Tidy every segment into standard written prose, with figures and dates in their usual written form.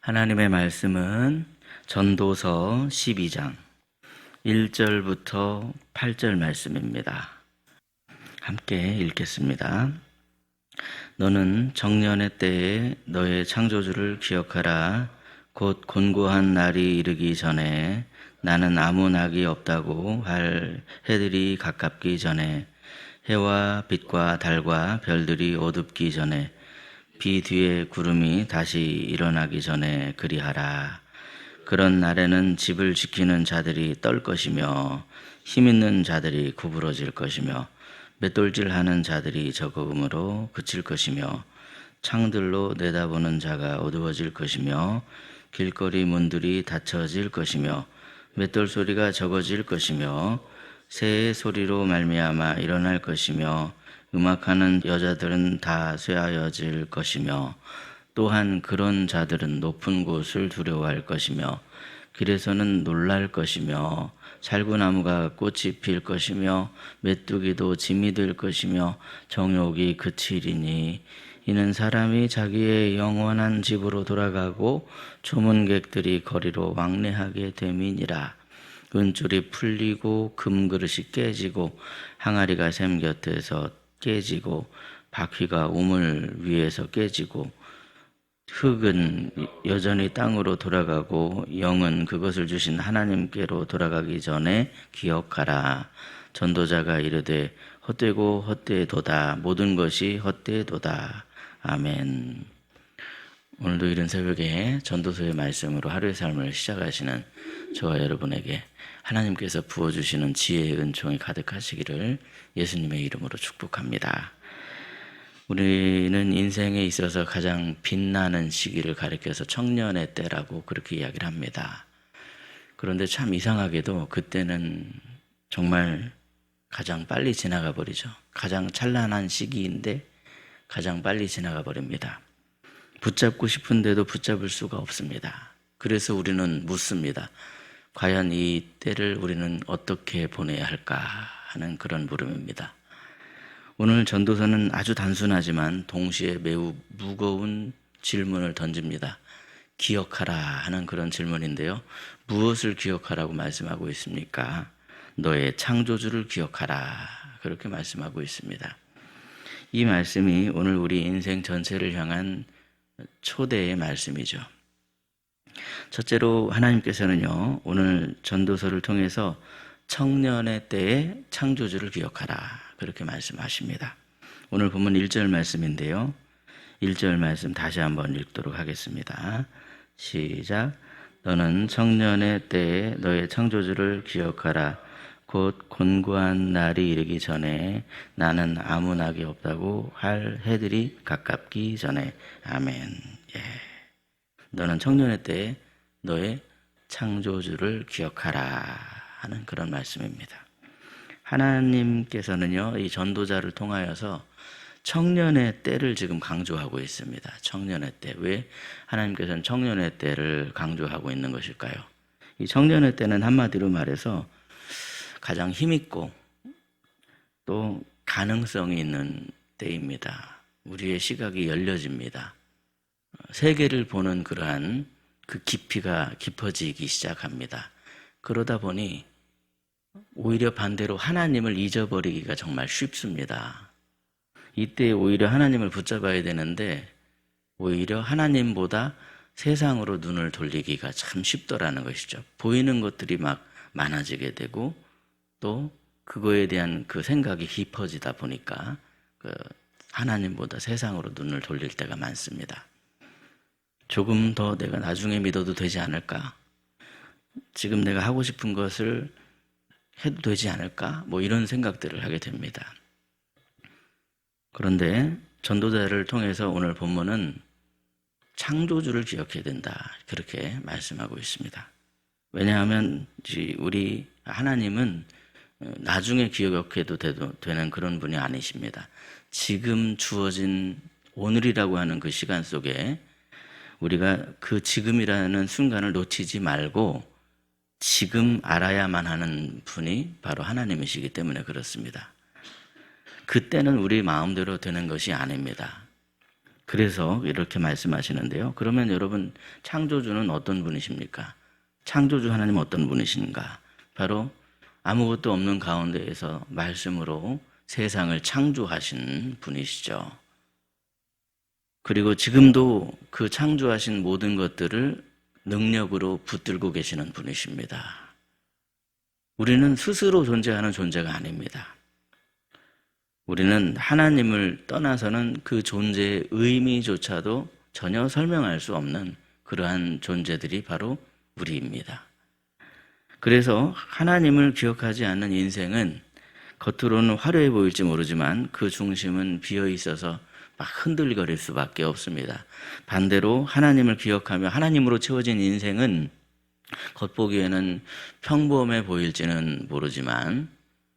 하나님의 말씀은 전도서 12장 1절부터 8절 말씀입니다. 함께 읽겠습니다. 너는 정년의 때에 너의 창조주를 기억하라. 곧 곤고한 날이 이르기 전에 나는 아무 낙이 없다고 할 해들이 가깝기 전에 해와 빛과 달과 별들이 어둡기 전에 비 뒤에 구름이 다시 일어나기 전에 그리하라. 그런 날에는 집을 지키는 자들이 떨 것이며 힘있는 자들이 구부러질 것이며 맷돌질하는 자들이 적음으로 그칠 것이며 창들로 내다보는 자가 어두워질 것이며 길거리 문들이 닫혀질 것이며 맷돌 소리가 적어질 것이며 새의 소리로 말미암아 일어날 것이며 음악하는 여자들은 다 쇠하여질 것이며 또한 그런 자들은 높은 곳을 두려워할 것이며 길에서는 놀랄 것이며 살구나무가 꽃이 필 것이며 메뚜기도 짐이 될 것이며 정욕이 그치리니 이는 사람이 자기의 영원한 집으로 돌아가고 조문객들이 거리로 왕래하게 됨이니라. 은줄이 풀리고 금그릇이 깨지고 항아리가 샘 곁에서 깨지고 바퀴가 우물 위에서 깨지고 흙은 여전히 땅으로 돌아가고 영은 그것을 주신 하나님께로 돌아가기 전에 기억하라. 전도자가 이르되 헛되고 헛되도다. 모든 것이 헛되도다. 아멘. 오늘도 이른 새벽에 전도서의 말씀으로 하루의 삶을 시작하시는 저와 여러분에게 하나님께서 부어주시는 지혜의 은총이 가득하시기를 예수님의 이름으로 축복합니다. 우리는 인생에 있어서 가장 빛나는 시기를 가리켜서 청년의 때라고 그렇게 이야기를 합니다. 그런데 참 이상하게도 그때는 정말 가장 빨리 지나가 버리죠. 가장 찬란한 시기인데 가장 빨리 지나가 버립니다. 붙잡고 싶은데도 붙잡을 수가 없습니다. 그래서 우리는 묻습니다. 과연 이 때를 우리는 어떻게 보내야 할까 하는 그런 물음입니다. 오늘 전도서는 아주 단순하지만 동시에 매우 무거운 질문을 던집니다. 기억하라 하는 그런 질문인데요. 무엇을 기억하라고 말씀하고 있습니까? 너의 창조주를 기억하라. 그렇게 말씀하고 있습니다. 이 말씀이 오늘 우리 인생 전체를 향한 초대의 말씀이죠. 첫째로 하나님께서는요, 오늘 전도서를 통해서 청년의 때의 창조주를 기억하라. 그렇게 말씀하십니다. 오늘 본문 1절 말씀인데요. 1절 말씀 다시 한번 읽도록 하겠습니다. 시작. 너는 청년의 때에 너의 창조주를 기억하라. 곧 곤고한 날이 이르기 전에 나는 아무 낙이 없다고 할 해들이 가깝기 전에. 아멘. 예. 너는 청년의 때에 너의 창조주를 기억하라 하는 그런 말씀입니다. 하나님께서는요, 이 전도자를 통하여서 청년의 때를 지금 강조하고 있습니다. 청년의 때. 왜 하나님께서는 청년의 때를 강조하고 있는 것일까요? 이 청년의 때는 한마디로 말해서 가장 힘있고 또 가능성이 있는 때입니다. 우리의 시각이 열려집니다. 세계를 보는 그러한 그 깊이가 깊어지기 시작합니다. 그러다 보니 오히려 반대로 하나님을 잊어버리기가 정말 쉽습니다. 이때 오히려 하나님을 붙잡아야 되는데 오히려 하나님보다 세상으로 눈을 돌리기가 참 쉽더라는 것이죠. 보이는 것들이 막 많아지게 되고 또 그거에 대한 그 생각이 깊어지다 보니까 하나님보다 세상으로 눈을 돌릴 때가 많습니다. 조금 더 내가 나중에 믿어도 되지 않을까? 지금 내가 하고 싶은 것을 해도 되지 않을까? 뭐 이런 생각들을 하게 됩니다. 그런데 전도자를 통해서 오늘 본문은 창조주를 기억해야 된다. 그렇게 말씀하고 있습니다. 왜냐하면 우리 하나님은 나중에 기억해도 되는 그런 분이 아니십니다. 지금 주어진 오늘이라고 하는 그 시간 속에 우리가 그 지금이라는 순간을 놓치지 말고 지금 알아야만 하는 분이 바로 하나님이시기 때문에 그렇습니다. 그때는 우리 마음대로 되는 것이 아닙니다. 그래서 이렇게 말씀하시는데요. 그러면 여러분, 창조주는 어떤 분이십니까? 창조주 하나님 어떤 분이신가? 바로 아무것도 없는 가운데에서 말씀으로 세상을 창조하신 분이시죠. 그리고 지금도 그 창조하신 모든 것들을 능력으로 붙들고 계시는 분이십니다. 우리는 스스로 존재하는 존재가 아닙니다. 우리는 하나님을 떠나서는 그 존재의 의미조차도 전혀 설명할 수 없는 그러한 존재들이 바로 우리입니다. 그래서 하나님을 기억하지 않는 인생은 겉으로는 화려해 보일지 모르지만 그 중심은 비어 있어서 막 흔들거릴 수밖에 없습니다. 반대로 하나님을 기억하며 하나님으로 채워진 인생은 겉보기에는 평범해 보일지는 모르지만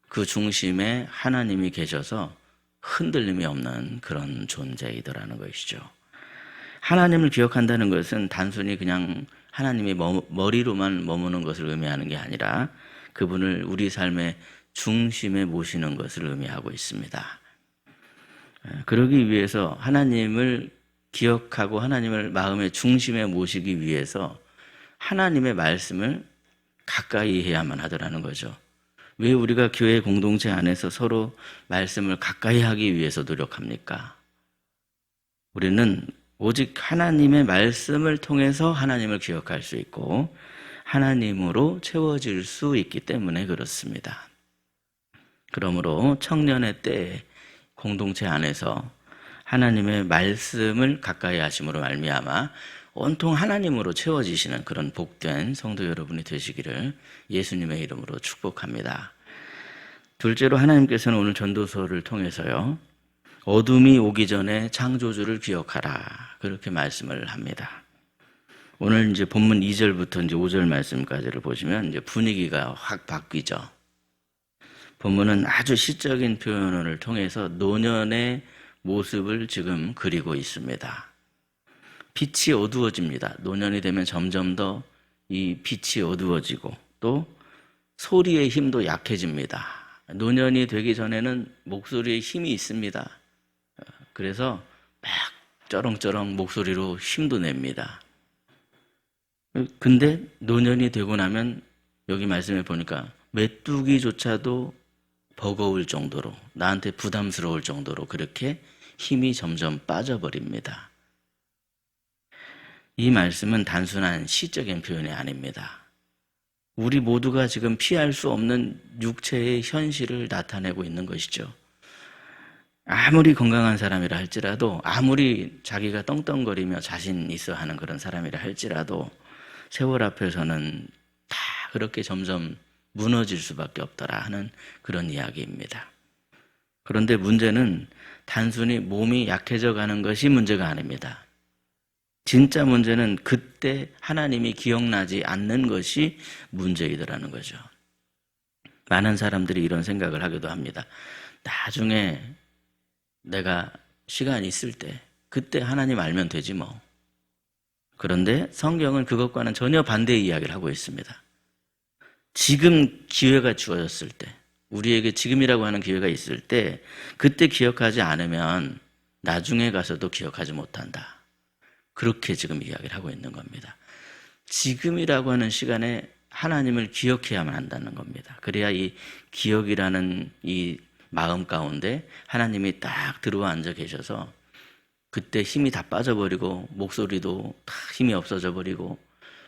그 중심에 하나님이 계셔서 흔들림이 없는 그런 존재이더라는 것이죠. 하나님을 기억한다는 것은 단순히 그냥 하나님이 머리로만 머무는 것을 의미하는 게 아니라 그분을 우리 삶의 중심에 모시는 것을 의미하고 있습니다. 그러기 위해서 하나님을 기억하고 하나님을 마음의 중심에 모시기 위해서 하나님의 말씀을 가까이 해야만 하더라는 거죠. 왜 우리가 교회 공동체 안에서 서로 말씀을 가까이 하기 위해서 노력합니까? 우리는 오직 하나님의 말씀을 통해서 하나님을 기억할 수 있고 하나님으로 채워질 수 있기 때문에 그렇습니다. 그러므로 청년의 때에 공동체 안에서 하나님의 말씀을 가까이 하심으로 말미암아 온통 하나님으로 채워지시는 그런 복된 성도 여러분이 되시기를 예수님의 이름으로 축복합니다. 둘째로 하나님께서는 오늘 전도서를 통해서요, 어둠이 오기 전에 창조주를 기억하라, 그렇게 말씀을 합니다. 오늘 이제 본문 2절부터 이제 5절 말씀까지를 보시면 이제 분위기가 확 바뀌죠. 본문은 아주 시적인 표현을 통해서 노년의 모습을 지금 그리고 있습니다. 빛이 어두워집니다. 노년이 되면 점점 더 이 빛이 어두워지고 또 소리의 힘도 약해집니다. 노년이 되기 전에는 목소리에 힘이 있습니다. 그래서 막 쩌렁쩌렁 목소리로 힘도 냅니다. 근데 노년이 되고 나면 여기 말씀해 보니까 메뚜기조차도 버거울 정도로, 나한테 부담스러울 정도로 그렇게 힘이 점점 빠져버립니다. 이 말씀은 단순한 시적인 표현이 아닙니다. 우리 모두가 지금 피할 수 없는 육체의 현실을 나타내고 있는 것이죠. 아무리 건강한 사람이라 할지라도, 아무리 자기가 떵떵거리며 자신 있어 하는 그런 사람이라 할지라도 세월 앞에서는 다 그렇게 점점 무너질 수밖에 없더라 하는 그런 이야기입니다. 그런데 문제는 단순히 몸이 약해져 가는 것이 문제가 아닙니다. 진짜 문제는 그때 하나님이 기억나지 않는 것이 문제이더라는 거죠. 많은 사람들이 이런 생각을 하기도 합니다. 나중에 내가 시간이 있을 때 그때 하나님 알면 되지 뭐. 그런데 성경은 그것과는 전혀 반대의 이야기를 하고 있습니다. 지금 기회가 주어졌을 때, 우리에게 지금이라고 하는 기회가 있을 때 그때 기억하지 않으면 나중에 가서도 기억하지 못한다. 그렇게 지금 이야기를 하고 있는 겁니다. 지금이라고 하는 시간에 하나님을 기억해야만 한다는 겁니다. 그래야 이 기억이라는 이 마음 가운데 하나님이 딱 들어와 앉아 계셔서 그때 힘이 다 빠져버리고 목소리도 다 힘이 없어져 버리고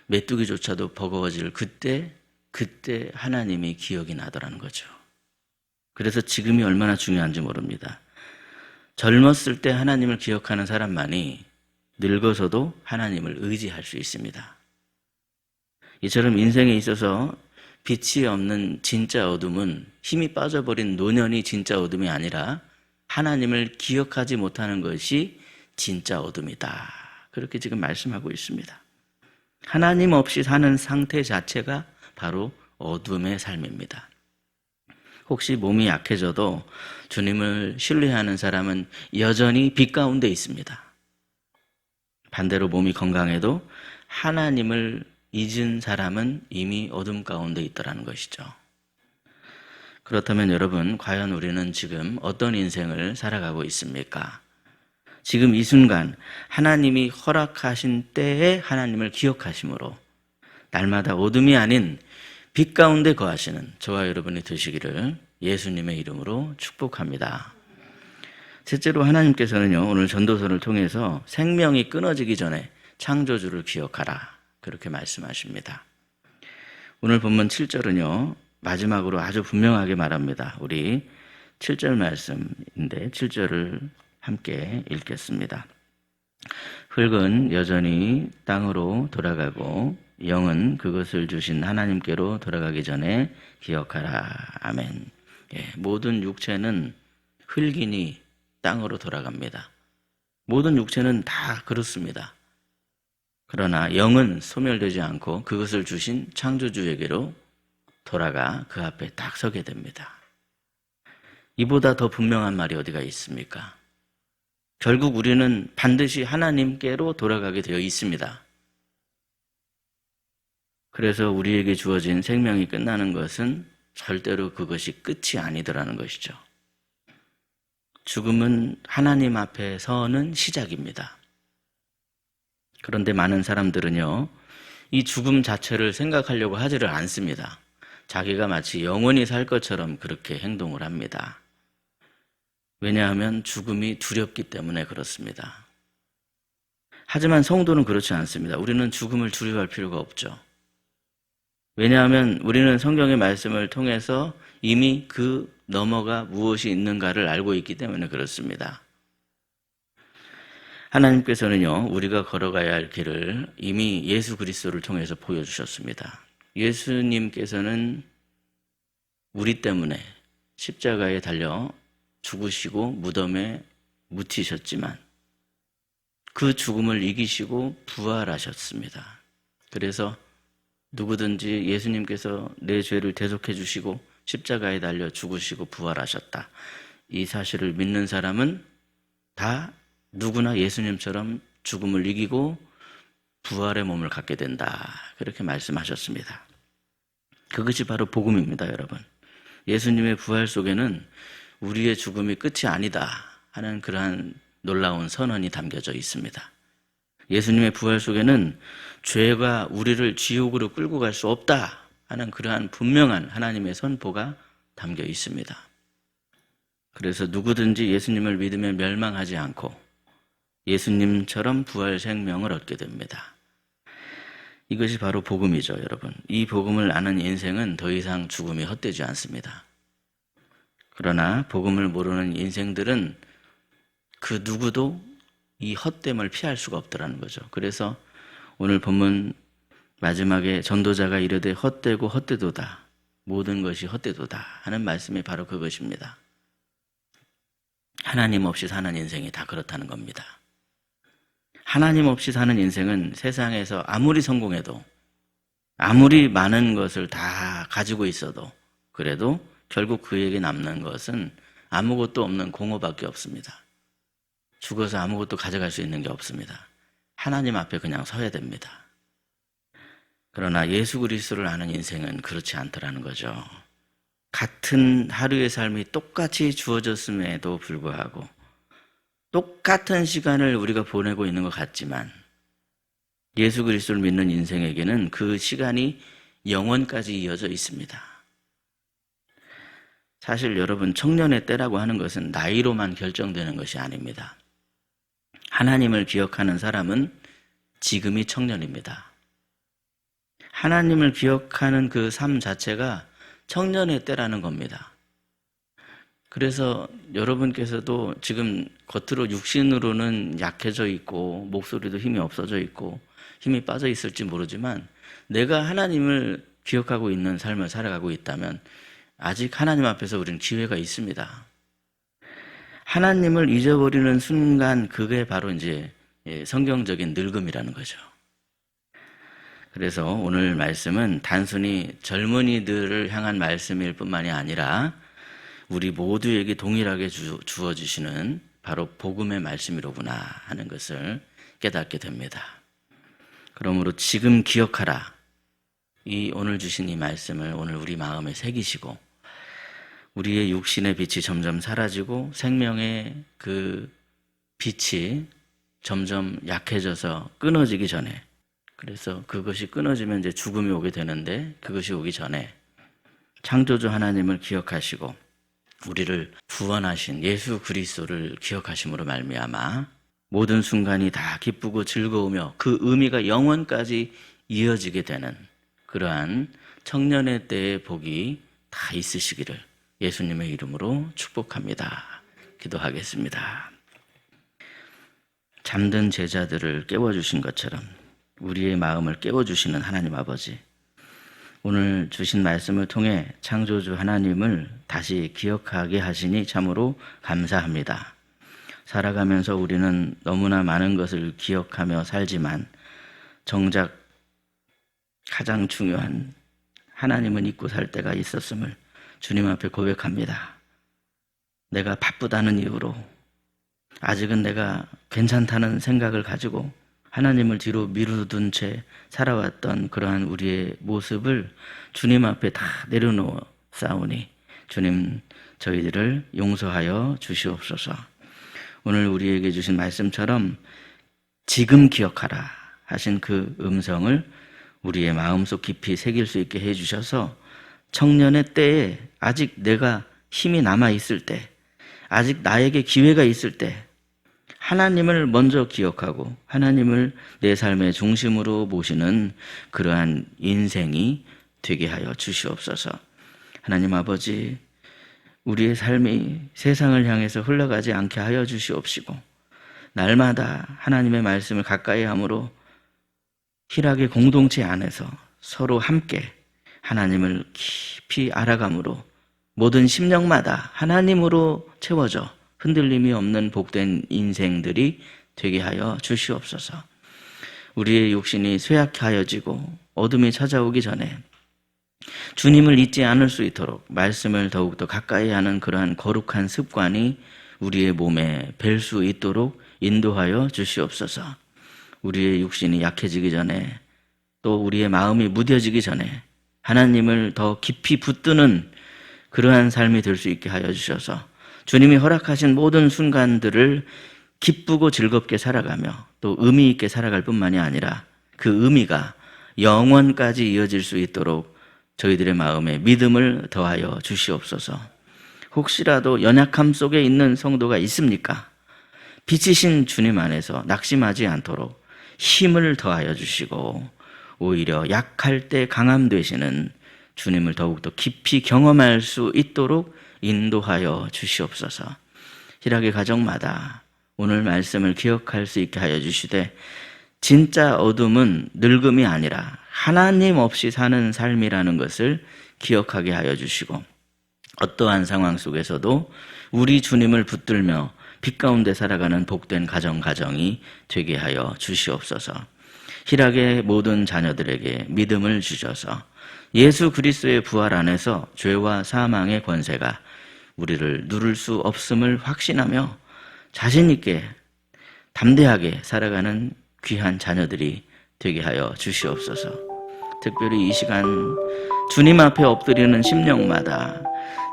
메뚜기조차도 버거워질 그때 하나님이 기억이 나더라는 거죠. 그래서 지금이 얼마나 중요한지 모릅니다. 젊었을 때 하나님을 기억하는 사람만이 늙어서도 하나님을 의지할 수 있습니다. 이처럼 인생에 있어서 빛이 없는 진짜 어둠은 힘이 빠져버린 노년이 진짜 어둠이 아니라 하나님을 기억하지 못하는 것이 진짜 어둠이다. 그렇게 지금 말씀하고 있습니다. 하나님 없이 사는 상태 자체가 바로 어둠의 삶입니다. 혹시 몸이 약해져도 주님을 신뢰하는 사람은 여전히 빛 가운데 있습니다. 반대로 몸이 건강해도 하나님을 잊은 사람은 이미 어둠 가운데 있더라는 것이죠. 그렇다면 여러분, 과연 우리는 지금 어떤 인생을 살아가고 있습니까? 지금 이 순간 하나님이 허락하신 때에 하나님을 기억하심으로 날마다 어둠이 아닌 빛 가운데 거하시는 저와 여러분이 되시기를 예수님의 이름으로 축복합니다. 셋째로 하나님께서는요, 오늘 전도서를 통해서 생명이 끊어지기 전에 창조주를 기억하라, 그렇게 말씀하십니다. 오늘 본문 7절은요, 마지막으로 아주 분명하게 말합니다. 우리 7절 말씀인데 7절을 함께 읽겠습니다. 흙은 여전히 땅으로 돌아가고 영은 그것을 주신 하나님께로 돌아가기 전에 기억하라. 아멘. 모든 육체는 흙이니 땅으로 돌아갑니다. 모든 육체는 다 그렇습니다. 그러나 영은 소멸되지 않고 그것을 주신 창조주에게로 돌아가 그 앞에 딱 서게 됩니다. 이보다 더 분명한 말이 어디가 있습니까? 결국 우리는 반드시 하나님께로 돌아가게 되어 있습니다. 그래서 우리에게 주어진 생명이 끝나는 것은 절대로 그것이 끝이 아니더라는 것이죠. 죽음은 하나님 앞에 서는 시작입니다. 그런데 많은 사람들은요, 이 죽음 자체를 생각하려고 하지를 않습니다. 자기가 마치 영원히 살 것처럼 그렇게 행동을 합니다. 왜냐하면 죽음이 두렵기 때문에 그렇습니다. 하지만 성도는 그렇지 않습니다. 우리는 죽음을 두려워할 필요가 없죠. 왜냐하면 우리는 성경의 말씀을 통해서 이미 그 너머가 무엇이 있는가를 알고 있기 때문에 그렇습니다. 하나님께서는요, 우리가 걸어가야 할 길을 이미 예수 그리스도를 통해서 보여주셨습니다. 예수님께서는 우리 때문에 십자가에 달려 죽으시고 무덤에 묻히셨지만 그 죽음을 이기시고 부활하셨습니다. 그래서 누구든지 예수님께서 내 죄를 대속해 주시고 십자가에 달려 죽으시고 부활하셨다, 이 사실을 믿는 사람은 다 누구나 예수님처럼 죽음을 이기고 부활의 몸을 갖게 된다, 그렇게 말씀하셨습니다. 그것이 바로 복음입니다, 여러분. 예수님의 부활 속에는 우리의 죽음이 끝이 아니다 하는 그러한 놀라운 선언이 담겨져 있습니다. 예수님의 부활 속에는 죄가 우리를 지옥으로 끌고 갈 수 없다 하는 그러한 분명한 하나님의 선포가 담겨 있습니다. 그래서 누구든지 예수님을 믿으며 멸망하지 않고 예수님처럼 부활 생명을 얻게 됩니다. 이것이 바로 복음이죠, 여러분. 이 복음을 아는 인생은 더 이상 죽음이 헛되지 않습니다. 그러나 복음을 모르는 인생들은 그 누구도 이 헛됨을 피할 수가 없더라는 거죠. 그래서 오늘 본문 마지막에 전도자가 이르되 헛되고 헛되도다, 모든 것이 헛되도다 하는 말씀이 바로 그것입니다. 하나님 없이 사는 인생이 다 그렇다는 겁니다. 하나님 없이 사는 인생은 세상에서 아무리 성공해도, 아무리 많은 것을 다 가지고 있어도, 그래도 결국 그에게 남는 것은 아무것도 없는 공허밖에 없습니다. 죽어서 아무것도 가져갈 수 있는 게 없습니다. 하나님 앞에 그냥 서야 됩니다. 그러나 예수 그리스도를 아는 인생은 그렇지 않더라는 거죠. 같은 하루의 삶이 똑같이 주어졌음에도 불구하고 똑같은 시간을 우리가 보내고 있는 것 같지만 예수 그리스도를 믿는 인생에게는 그 시간이 영원까지 이어져 있습니다. 사실 여러분, 청년의 때라고 하는 것은 나이로만 결정되는 것이 아닙니다. 하나님을 기억하는 사람은 지금이 청년입니다. 하나님을 기억하는 그 삶 자체가 청년의 때라는 겁니다. 그래서 여러분께서도 지금 겉으로 육신으로는 약해져 있고 목소리도 힘이 없어져 있고 힘이 빠져 있을지 모르지만 내가 하나님을 기억하고 있는 삶을 살아가고 있다면 아직 하나님 앞에서 우리는 기회가 있습니다. 하나님을 잊어버리는 순간, 그게 바로 이제 성경적인 늙음이라는 거죠. 그래서 오늘 말씀은 단순히 젊은이들을 향한 말씀일 뿐만이 아니라 우리 모두에게 동일하게 주어지시는 바로 복음의 말씀이로구나 하는 것을 깨닫게 됩니다. 그러므로 지금 기억하라, 이 오늘 주신 이 말씀을 오늘 우리 마음에 새기시고 우리의 육신의 빛이 점점 사라지고 생명의 그 빛이 점점 약해져서 끊어지기 전에, 그래서 그것이 끊어지면 이제 죽음이 오게 되는데, 그것이 오기 전에 창조주 하나님을 기억하시고 우리를 구원하신 예수 그리스도를 기억하심으로 말미암아 모든 순간이 다 기쁘고 즐거우며 그 의미가 영원까지 이어지게 되는 그러한 청년의 때의 복이 다 있으시기를 예수님의 이름으로 축복합니다. 기도하겠습니다. 잠든 제자들을 깨워주신 것처럼 우리의 마음을 깨워주시는 하나님 아버지, 오늘 주신 말씀을 통해 창조주 하나님을 다시 기억하게 하시니 참으로 감사합니다. 살아가면서 우리는 너무나 많은 것을 기억하며 살지만 정작 가장 중요한 하나님은 잊고 살 때가 있었음을 주님 앞에 고백합니다. 내가 바쁘다는 이유로, 아직은 내가 괜찮다는 생각을 가지고 하나님을 뒤로 미루둔 채 살아왔던 그러한 우리의 모습을 주님 앞에 다 내려놓사오니 주님, 저희들을 용서하여 주시옵소서. 오늘 우리에게 주신 말씀처럼 지금 기억하라 하신 그 음성을 우리의 마음속 깊이 새길 수 있게 해주셔서 청년의 때에 아직 내가 힘이 남아있을 때, 아직 나에게 기회가 있을 때 하나님을 먼저 기억하고 하나님을 내 삶의 중심으로 모시는 그러한 인생이 되게 하여 주시옵소서. 하나님 아버지, 우리의 삶이 세상을 향해서 흘러가지 않게 하여 주시옵시고 날마다 하나님의 말씀을 가까이 함으로 희락의 공동체 안에서 서로 함께 하나님을 깊이 알아감으로 모든 심령마다 하나님으로 채워져 흔들림이 없는 복된 인생들이 되게 하여 주시옵소서. 우리의 육신이 쇠약하여지고 어둠이 찾아오기 전에 주님을 잊지 않을 수 있도록 말씀을 더욱더 가까이 하는 그러한 거룩한 습관이 우리의 몸에 뵐 수 있도록 인도하여 주시옵소서. 우리의 육신이 약해지기 전에 또 우리의 마음이 무뎌지기 전에 하나님을 더 깊이 붙드는 그러한 삶이 될 수 있게 하여 주셔서 주님이 허락하신 모든 순간들을 기쁘고 즐겁게 살아가며 또 의미 있게 살아갈 뿐만이 아니라 그 의미가 영원까지 이어질 수 있도록 저희들의 마음에 믿음을 더하여 주시옵소서. 혹시라도 연약함 속에 있는 성도가 있습니까? 빛이신 주님 안에서 낙심하지 않도록 힘을 더하여 주시고 오히려 약할 때 강함 되시는 주님을 더욱더 깊이 경험할 수 있도록 인도하여 주시옵소서. 희락의 가정마다 오늘 말씀을 기억할 수 있게 하여 주시되 진짜 어둠은 늙음이 아니라 하나님 없이 사는 삶이라는 것을 기억하게 하여 주시고 어떠한 상황 속에서도 우리 주님을 붙들며 빛 가운데 살아가는 복된 가정이 되게 하여 주시옵소서. 희락의 모든 자녀들에게 믿음을 주셔서 예수 그리스도의 부활 안에서 죄와 사망의 권세가 우리를 누를 수 없음을 확신하며 자신 있게 담대하게 살아가는 귀한 자녀들이 되게 하여 주시옵소서. 특별히 이 시간 주님 앞에 엎드리는 심령마다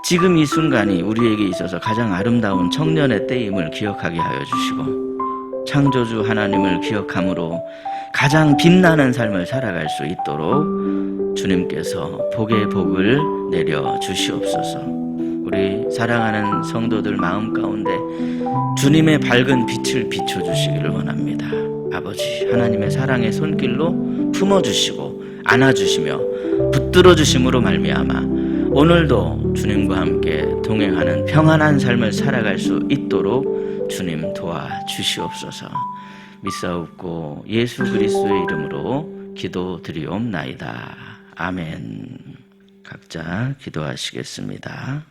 지금 이 순간이 우리에게 있어서 가장 아름다운 청년의 때임을 기억하게 하여 주시고 창조주 하나님을 기억함으로 가장 빛나는 삶을 살아갈 수 있도록 주님께서 복의 복을 내려 주시옵소서. 우리 사랑하는 성도들 마음 가운데 주님의 밝은 빛을 비춰주시기를 원합니다. 아버지, 하나님의 사랑의 손길로 품어주시고 안아주시며 붙들어주심으로 말미암아 오늘도 주님과 함께 동행하는 평안한 삶을 살아갈 수 있도록 주님 도와주시옵소서. 믿사옵고 예수 그리스도의 이름으로 기도드리옵나이다. 아멘. 각자 기도하시겠습니다.